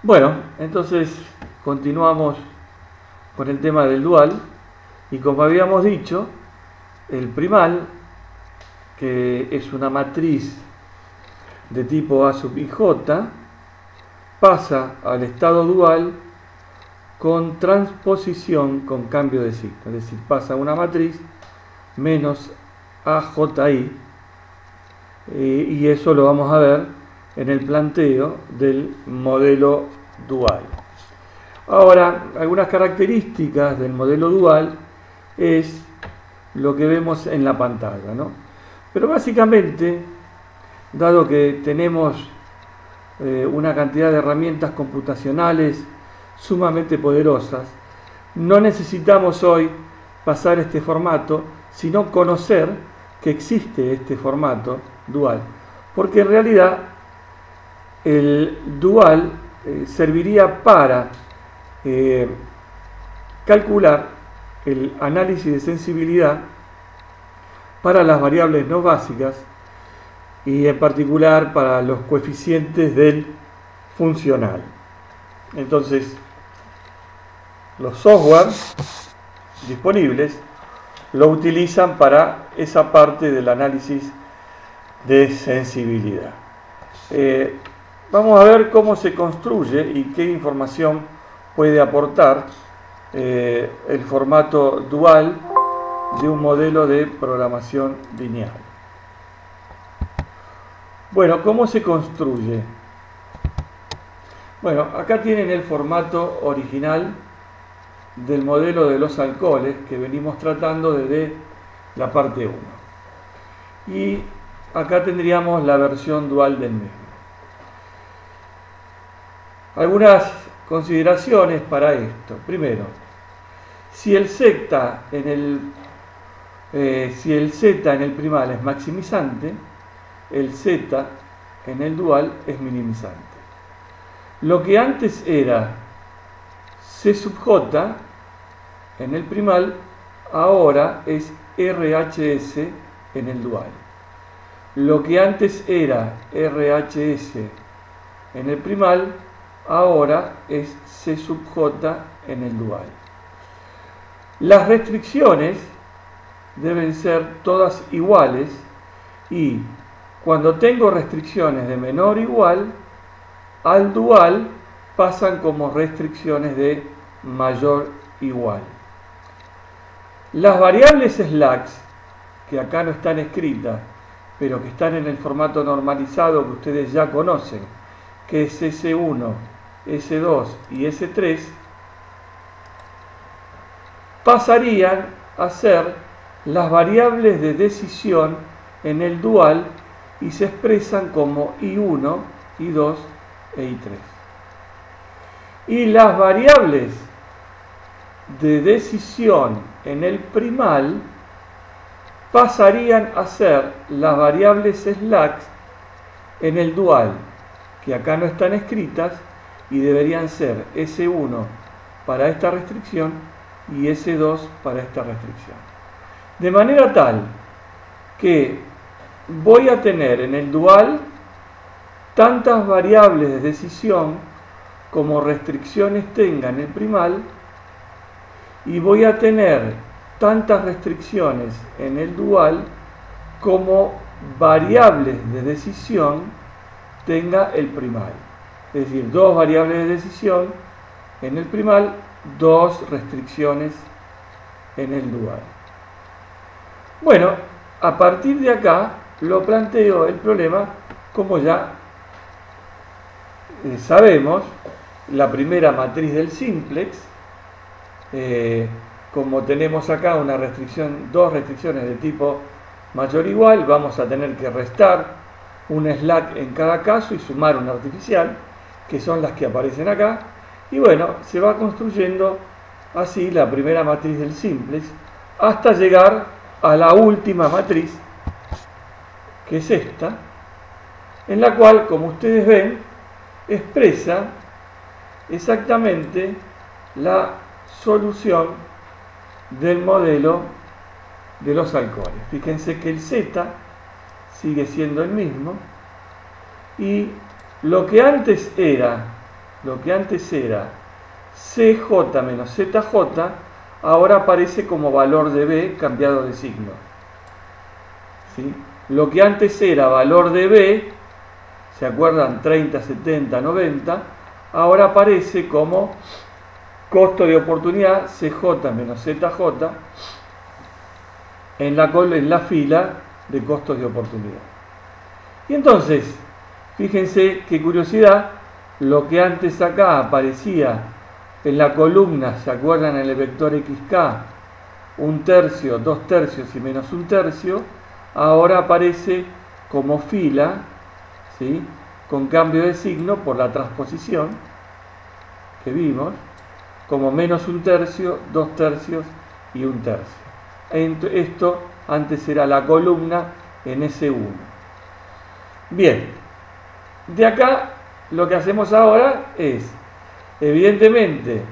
Bueno, entonces continuamos con el tema del dual y como habíamos dicho, el primal, que es una matriz de tipo A sub IJ, pasa al estado dual con transposición con cambio de signo, es decir, pasa una matriz menos AJI, y eso lo vamos a ver en el planteo del modelo dual. Ahora, algunas características del modelo dual es lo que vemos en la pantalla, ¿no? Pero básicamente, dado que tenemos una cantidad de herramientas computacionales sumamente poderosas, no necesitamos hoy pasar este formato, sino conocer que existe este formato dual, porque en realidad el dual serviría para calcular el análisis de sensibilidad para las variables no básicas y en particular para los coeficientes del funcional. Entonces, los softwares disponibles lo utilizan para esa parte del análisis de sensibilidad. Vamos a ver cómo se construye y qué información puede aportar el formato dual de un modelo de programación lineal. Bueno, ¿cómo se construye? Bueno, acá tienen el formato original del modelo de los alcoholes que venimos tratando desde la parte 1. Y acá tendríamos la versión dual del mismo. Algunas consideraciones para esto. Primero, si el Z en el primal es maximizante, el Z en el dual es minimizante. Lo que antes era C sub J en el primal, ahora es RHS en el dual. Lo que antes era RHS en el primal, ahora es C sub J en el dual. Las restricciones deben ser todas iguales y cuando tengo restricciones de menor o igual, al dual pasan como restricciones de mayor o igual. Las variables slacks, que acá no están escritas, pero que están en el formato normalizado que ustedes ya conocen, que es S1, S2 y S3, pasarían a ser las variables de decisión en el dual y se expresan como I1, I2 e I3. Y las variables de decisión en el primal pasarían a ser las variables slacks en el dual, que acá no están escritas y deberían ser S1 para esta restricción y S2 para esta restricción. De manera tal que voy a tener en el dual tantas variables de decisión como restricciones tenga en el primal y voy a tener tantas restricciones en el dual como variables de decisión tenga el primal. Es decir, dos variables de decisión en el primal, dos restricciones en el dual. Bueno, a partir de acá lo planteo el problema como ya sabemos, la primera matriz del simplex, como tenemos acá una restricción, dos restricciones de tipo mayor o igual, vamos a tener que restar un slack en cada caso y sumar una artificial, que son las que aparecen acá, y bueno, se va construyendo así la primera matriz del simplex hasta llegar a la última matriz, que es esta, en la cual, como ustedes ven, expresa exactamente la solución del modelo de los alcoholes. Fíjense que el Z sigue siendo el mismo y lo que antes era lo que antes era CJ menos ZJ, ahora aparece como valor de B cambiado de signo. ¿Sí? Lo que antes era valor de B, ¿se acuerdan? 30, 70, 90, ahora aparece como costo de oportunidad CJ menos ZJ en la fila de costos de oportunidad. Y entonces, fíjense qué curiosidad, lo que antes acá aparecía en la columna, ¿se acuerdan? En el vector XK, 1/3, 2/3 y menos 1/3, ahora aparece como fila, ¿sí? Con cambio de signo por la transposición que vimos, como menos 1/3, 2/3 y 1/3. Esto antes era la columna en S1. Bien, de acá lo que hacemos ahora es, evidentemente,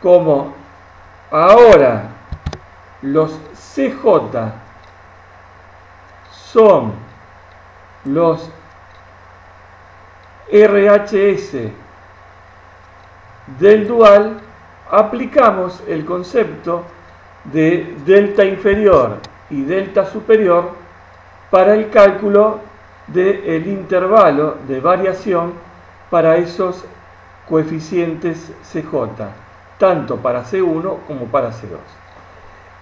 como ahora los CJ son los RHS del dual, aplicamos el concepto de delta inferior y delta superior para el cálculo del intervalo de variación para esos coeficientes CJ, tanto para C1 como para C2.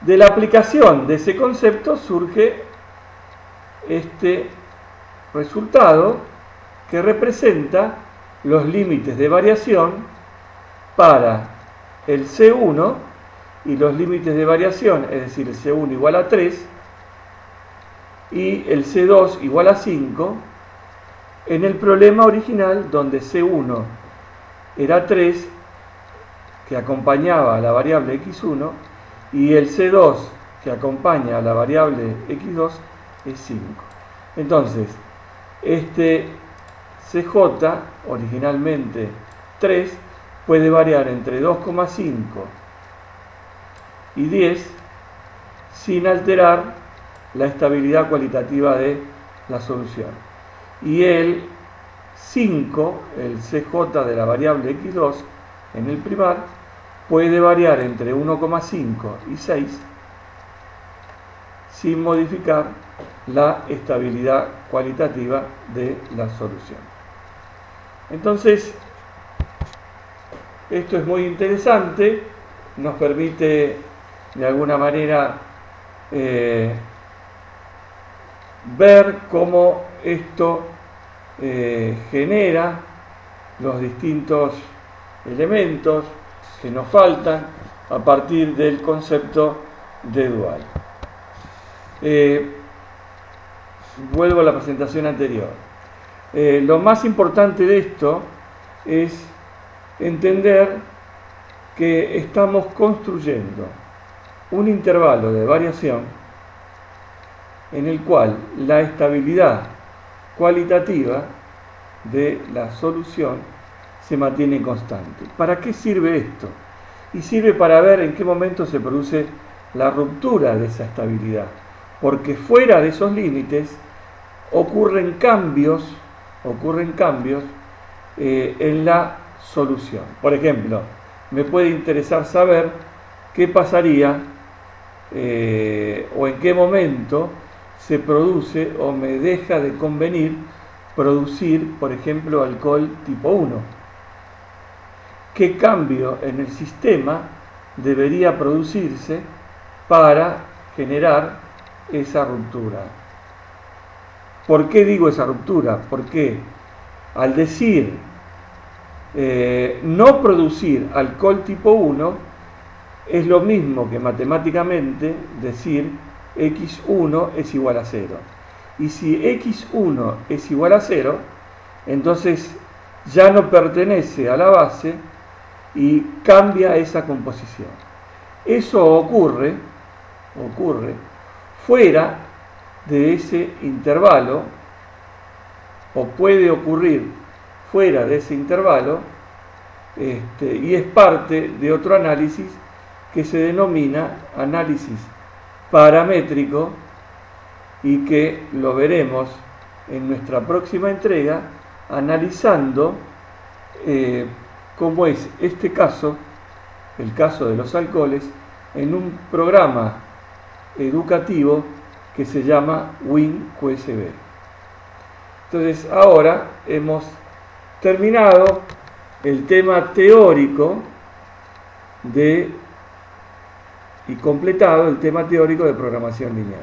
De la aplicación de ese concepto surge este resultado que representa los límites de variación para el C1 y los límites de variación, es decir, el C1 igual a 3 y el C2 igual a 5, en el problema original donde C1 era 3, que acompañaba a la variable x1, y el C2, que acompaña a la variable x2, es 5. Entonces, este CJ, originalmente 3, puede variar entre 2,5 y 10 sin alterar la estabilidad cualitativa de la solución. Y el 5, el CJ de la variable x2 en el primar, puede variar entre 1,5 y 6 sin modificar la estabilidad cualitativa de la solución. Entonces, esto es muy interesante, nos permite de alguna manera ver cómo esto genera los distintos elementos que nos faltan a partir del concepto de dual. Vuelvo a la presentación anterior. Lo más importante de esto es entender que estamos construyendo un intervalo de variación en el cual la estabilidad cualitativa de la solución se mantiene constante. ¿Para qué sirve esto? Y sirve para ver en qué momento se produce la ruptura de esa estabilidad, porque fuera de esos límites ocurren cambios en la solución. Por ejemplo, me puede interesar saber qué pasaría o en qué momento se produce o me deja de convenir producir, por ejemplo, alcohol tipo 1. ¿Qué cambio en el sistema debería producirse para generar esa ruptura? ¿Por qué digo esa ruptura? Porque al decir no producir alcohol tipo 1 es lo mismo que matemáticamente decir x1 es igual a 0. Y si x1 es igual a 0, entonces ya no pertenece a la base y cambia esa composición. Eso ocurre fuera de ese intervalo, o puede ocurrir fuera de ese intervalo, y es parte de otro análisis que se denomina análisis paramétrico y que lo veremos en nuestra próxima entrega analizando cómo es este caso, el caso de los alcoholes, en un programa educativo que se llama WinQSB. Entonces ahora hemos terminado el tema teórico y completado el tema teórico de programación lineal.